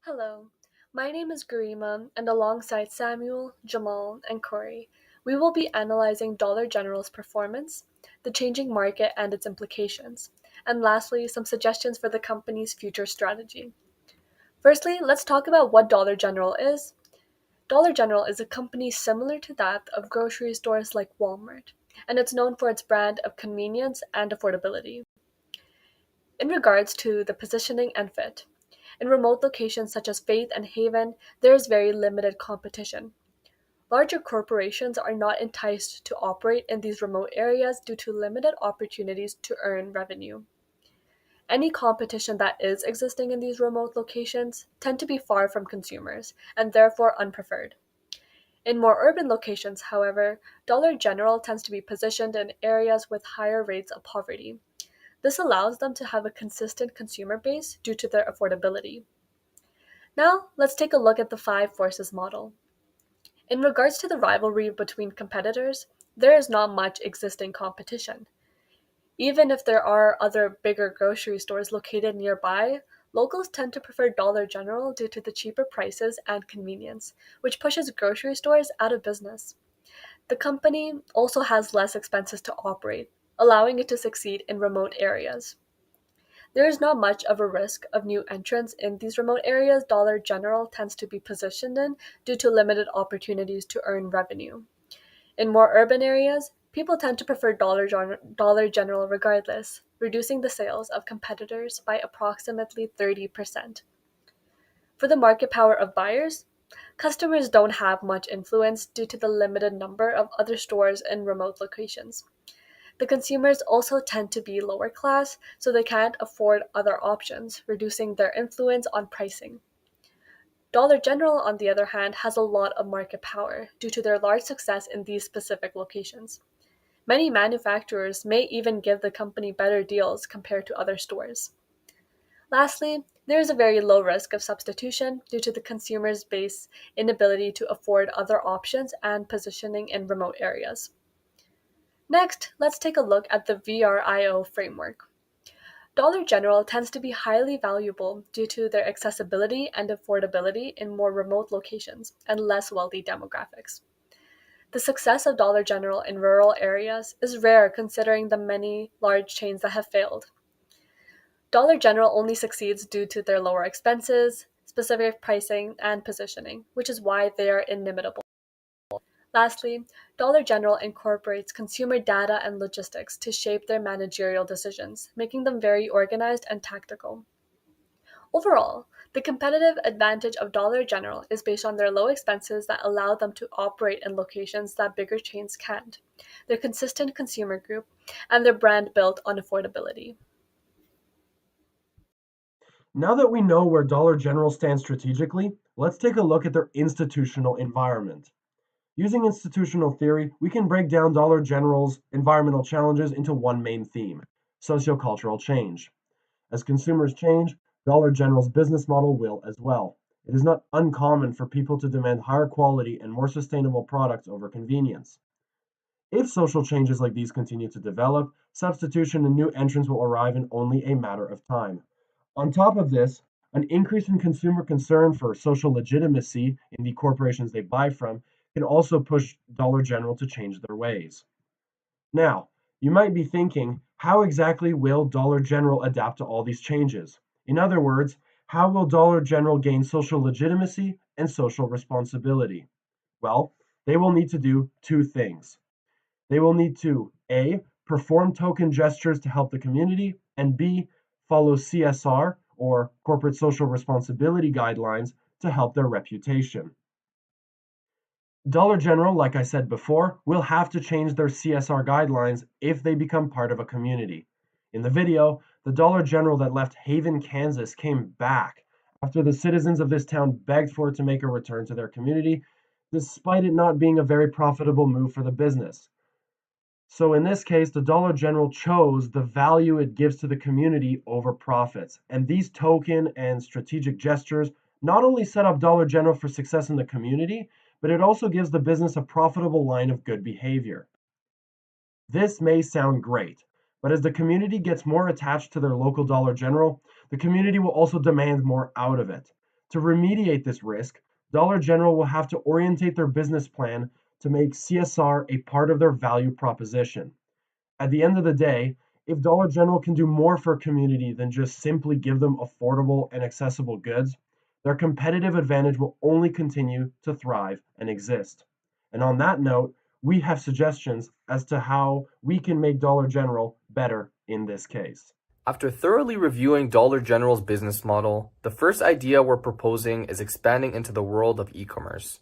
Hello, my name is Garima, and alongside Samuel, Jamal, and Corey, we will be analyzing Dollar General's performance, the changing market and its implications, and lastly, some suggestions for the company's future strategy. Firstly, let's talk about what Dollar General is. Dollar General is a company similar to that of grocery stores like Walmart, and it's known for its brand of convenience and affordability. In regards to the positioning and fit, in remote locations such as Faith and Haven, there is very limited competition. Larger corporations are not enticed to operate in these remote areas due to limited opportunities to earn revenue. Any competition that is existing in these remote locations tend to be far from consumers and therefore unpreferred. In more urban locations, however, Dollar General tends to be positioned in areas with higher rates of poverty. This allows them to have a consistent consumer base due to their affordability. Now, let's take a look at the five forces model. In regards to the rivalry between competitors, there is not much existing competition. Even if there are other bigger grocery stores located nearby, locals tend to prefer Dollar General due to the cheaper prices and convenience, which pushes grocery stores out of business. The company also has less expenses to operate, allowing it to succeed in remote areas. There is not much of a risk of new entrants in these remote areas Dollar General tends to be positioned in due to limited opportunities to earn revenue. In more urban areas, people tend to prefer Dollar General regardless, reducing the sales of competitors by approximately 30%. For the market power of buyers, customers don't have much influence due to the limited number of other stores in remote locations. The consumers also tend to be lower class, so they can't afford other options, reducing their influence on pricing. Dollar General, on the other hand, has a lot of market power due to their large success in these specific locations. Many manufacturers may even give the company better deals compared to other stores. Lastly, there is a very low risk of substitution due to the consumer's base inability to afford other options and positioning in remote areas. Next, let's take a look at the VRIO framework. Dollar General tends to be highly valuable due to their accessibility and affordability in more remote locations and less wealthy demographics. The success of Dollar General in rural areas is rare considering the many large chains that have failed. Dollar General only succeeds due to their lower expenses, specific pricing, and positioning, which is why they are inimitable. Lastly, Dollar General incorporates consumer data and logistics to shape their managerial decisions, making them very organized and tactical. Overall, the competitive advantage of Dollar General is based on their low expenses that allow them to operate in locations that bigger chains can't, their consistent consumer group, and their brand built on affordability. Now that we know where Dollar General stands strategically, let's take a look at their institutional environment. Using institutional theory, we can break down Dollar General's environmental challenges into one main theme: sociocultural change. As consumers change, Dollar General's business model will as well. It is not uncommon for people to demand higher quality and more sustainable products over convenience. If social changes like these continue to develop, substitution and new entrants will arrive in only a matter of time. On top of this, an increase in consumer concern for social legitimacy in the corporations they buy from can also push Dollar General to change their ways. Now, you might be thinking, how exactly will Dollar General adapt to all these changes? In other words, how will Dollar General gain social legitimacy and social responsibility? Well, they will need to do two things. They will need to A, perform token gestures to help the community, and B, follow CSR or corporate social responsibility guidelines to help their reputation. Dollar General, like I said before, will have to change their CSR guidelines if they become part of a community. In the video, the Dollar General that left Haven, Kansas came back after the citizens of this town begged for it to make a return to their community, despite it not being a very profitable move for the business. So in this case, the Dollar General chose the value it gives to the community over profits. And these token and strategic gestures not only set up Dollar General for success in the community, but it also gives the business a profitable line of good behavior. This may sound great, but as the community gets more attached to their local Dollar General, the community will also demand more out of it. To remediate this risk, Dollar General will have to orientate their business plan to make CSR a part of their value proposition. At the end of the day, if Dollar General can do more for a community than just simply give them affordable and accessible goods, their competitive advantage will only continue to thrive and exist. And on that note, we have suggestions as to how we can make Dollar General better in this case. After thoroughly reviewing Dollar General's business model, the first idea we're proposing is expanding into the world of e-commerce.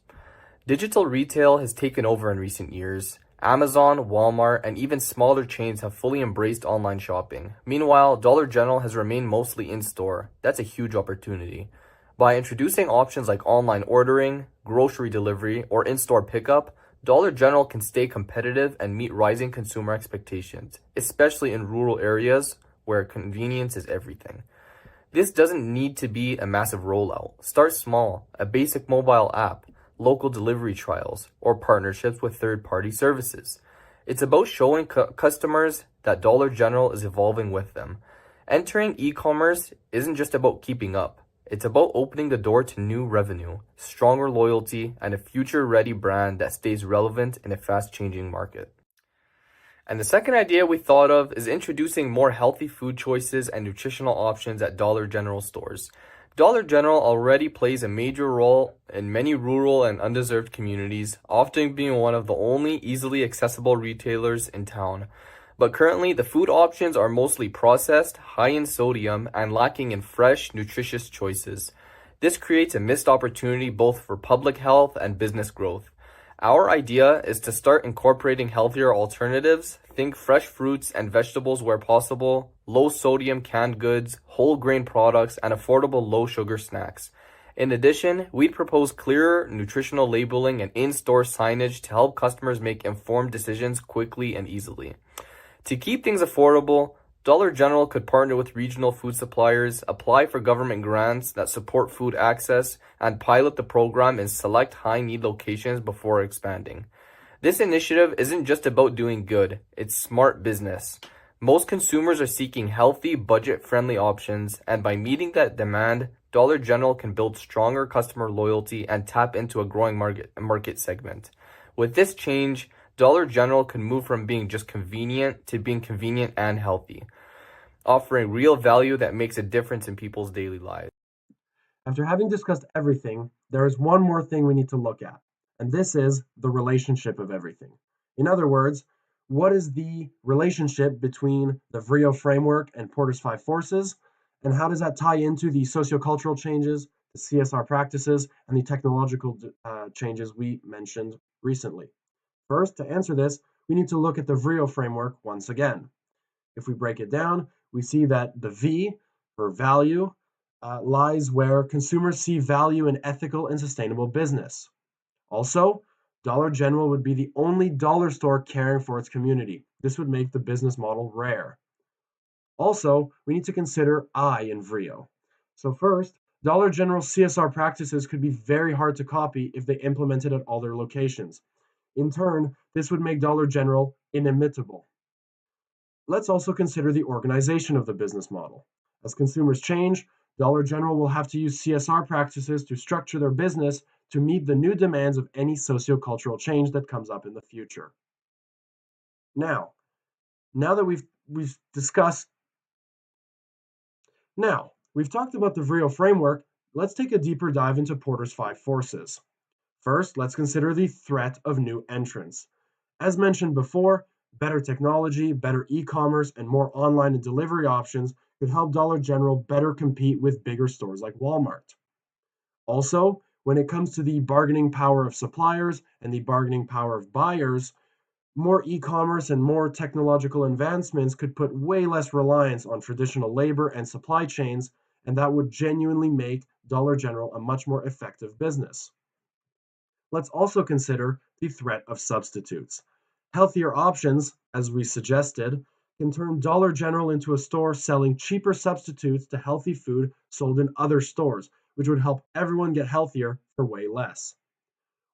Digital retail has taken over in recent years. Amazon, Walmart, and even smaller chains have fully embraced online shopping. Meanwhile, Dollar General has remained mostly in-store. That's a huge opportunity. By introducing options like online ordering, grocery delivery, or in-store pickup, Dollar General can stay competitive and meet rising consumer expectations, especially in rural areas where convenience is everything. This doesn't need to be a massive rollout. Start small, a basic mobile app, local delivery trials, or partnerships with third-party services. It's about showing customers that Dollar General is evolving with them. Entering e-commerce isn't just about keeping up. It's about opening the door to new revenue, stronger loyalty, and a future-ready brand that stays relevant in a fast-changing market. And the second idea we thought of is introducing more healthy food choices and nutritional options at Dollar General stores. Dollar General already plays a major role in many rural and undeserved communities, often being one of the only easily accessible retailers in town. But currently, the food options are mostly processed, high in sodium, and lacking in fresh, nutritious choices. This creates a missed opportunity both for public health and business growth. Our idea is to start incorporating healthier alternatives. Think fresh fruits and vegetables where possible, low sodium canned goods, whole grain products, and affordable low sugar snacks. In addition, we'd propose clearer nutritional labeling and in-store signage to help customers make informed decisions quickly and easily. To keep things affordable, Dollar General could partner with regional food suppliers, apply for government grants that support food access, and pilot the program in select high-need locations before expanding. This initiative isn't just about doing good, it's smart business. Most consumers are seeking healthy, budget-friendly options, and by meeting that demand, Dollar General can build stronger customer loyalty and tap into a growing market segment. With this change, Dollar General can move from being just convenient to being convenient and healthy, offering real value that makes a difference in people's daily lives. After having discussed everything, there is one more thing we need to look at, and this is the relationship of everything. In other words, what is the relationship between the VRIO framework and Porter's five forces, and how does that tie into the sociocultural changes, the CSR practices, and the technological changes we mentioned recently? First, to answer this, we need to look at the VRIO framework once again. If we break it down, we see that the V for value lies where consumers see value in ethical and sustainable business. Also, Dollar General would be the only dollar store caring for its community. This would make the business model rare. Also, we need to consider I in VRIO. So first, Dollar General's CSR practices could be very hard to copy if they implemented at all their locations. In turn, this would make Dollar General inimitable. Let's also consider the organization of the business model. As consumers change, Dollar General will have to use CSR practices to structure their business to meet the new demands of any sociocultural change that comes up in the future. Now, now that we've discussed now, we've talked about the VRIO framework, let's take a deeper dive into Porter's five forces. First, let's consider the threat of new entrants. As mentioned before, better technology, better e-commerce, and more online and delivery options could help Dollar General better compete with bigger stores like Walmart. Also, when it comes to the bargaining power of suppliers and the bargaining power of buyers, more e-commerce and more technological advancements could put way less reliance on traditional labor and supply chains, and that would genuinely make Dollar General a much more effective business. Let's also consider the threat of substitutes. Healthier options, as we suggested, can turn Dollar General into a store selling cheaper substitutes to healthy food sold in other stores, which would help everyone get healthier for way less.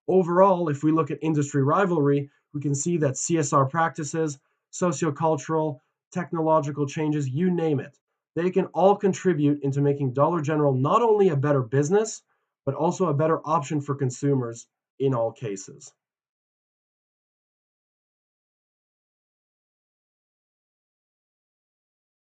Overall, if we look at industry rivalry, we can see that CSR practices, sociocultural, technological changes, you name it, They can all contribute into making Dollar General not only a better business, but also a better option for consumers in all cases.